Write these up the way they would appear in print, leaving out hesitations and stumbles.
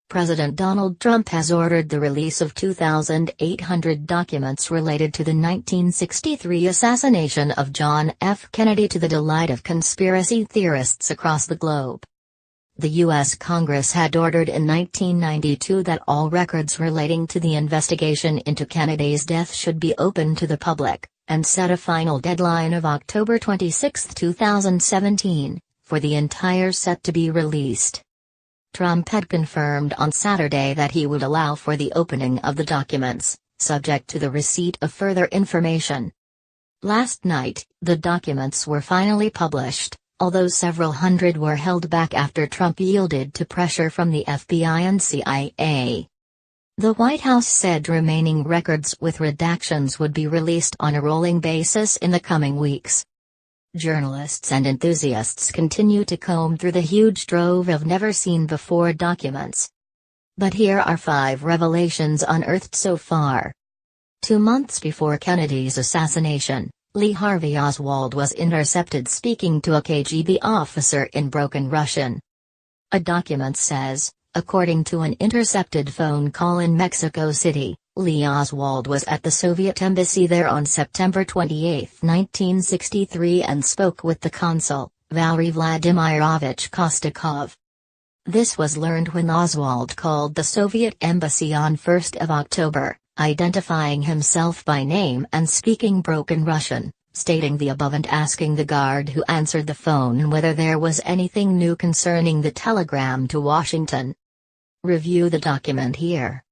President Donald Trump has ordered the release of 2,800 documents related to the 1963 assassination of John F. Kennedy, to the delight of conspiracy theorists across the globe. The U.S. Congress had ordered in 1992 that all records relating to the investigation into Kennedy's death should be open to the public, and set a final deadline of October 26, 2017, for the entire set to be released. Trump had confirmed on Saturday that he would allow for the opening of the documents, subject to the receipt of further information. Last night, the documents were finally published, although several hundred were held back after Trump yielded to pressure from the FBI and CIA. The White House said remaining records with redactions would be released on a rolling basis in the coming weeks. Journalists and enthusiasts continue to comb through the huge trove of never-seen-before documents. But here are 5 revelations unearthed so far. 2 months before Kennedy's assassination, Lee Harvey Oswald was intercepted speaking to a KGB officer in broken Russian. A document says, according to an intercepted phone call in Mexico City, Lee Oswald was at the Soviet embassy there on September 28, 1963 and spoke with the consul, Valery Vladimirovich Kostakov. This was learned when Oswald called the Soviet embassy on 1 October, identifying himself by name and speaking broken Russian, stating the above and asking the guard who answered the phone whether there was anything new concerning the telegram to Washington. Review the document here.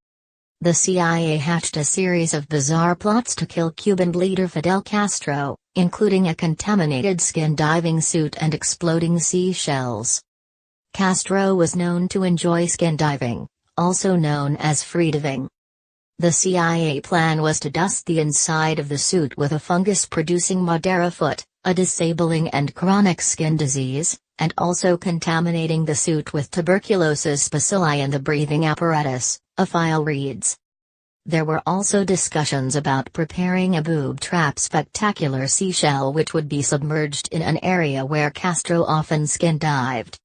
The CIA hatched a series of bizarre plots to kill Cuban leader Fidel Castro, including a contaminated skin diving suit and exploding seashells. Castro was known to enjoy skin diving, also known as freediving. The CIA plan was to dust the inside of the suit with a fungus-producing Madeira foot, a disabling and chronic skin disease, and also contaminating the suit with tuberculosis bacilli in the breathing apparatus, a file reads. There were also discussions about preparing a boob trap spectacular seashell which would be submerged in an area where Castro often skin dived.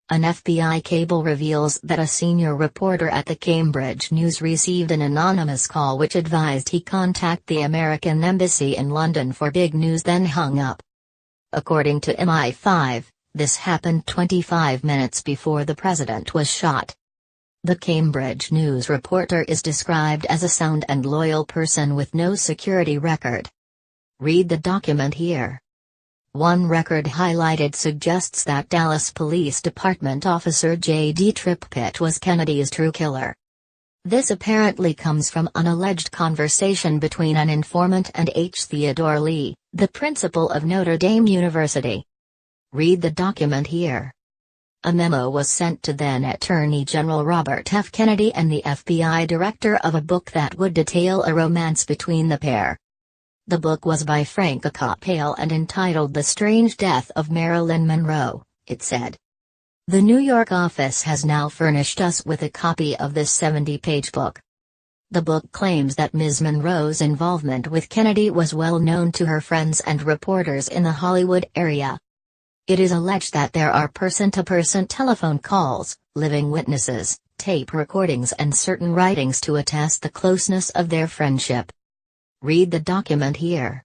An FBI cable reveals that a senior reporter at the Cambridge News received an anonymous call which advised he contact the American embassy in London for big news, then hung up. According to MI5, this happened 25 minutes before the president was shot. The Cambridge News reporter is described as a sound and loyal person with no security record. Read the document here. One record highlighted suggests that Dallas Police Department officer J.D. Trippett was Kennedy's true killer. This apparently comes from an alleged conversation between an informant and H. Theodore Lee, the principal of Notre Dame University. Read the document here. A memo was sent to then Attorney General Robert F. Kennedy and the FBI director of a book that would detail a romance between the pair. The book was by Frank Acapale and entitled The Strange Death of Marilyn Monroe, it said. The New York office has now furnished us with a copy of this 70-page book. The book claims that Ms. Monroe's involvement with Kennedy was well known to her friends and reporters in the Hollywood area. It is alleged that there are person-to-person telephone calls, living witnesses, tape recordings and certain writings to attest the closeness of their friendship. Read the document here.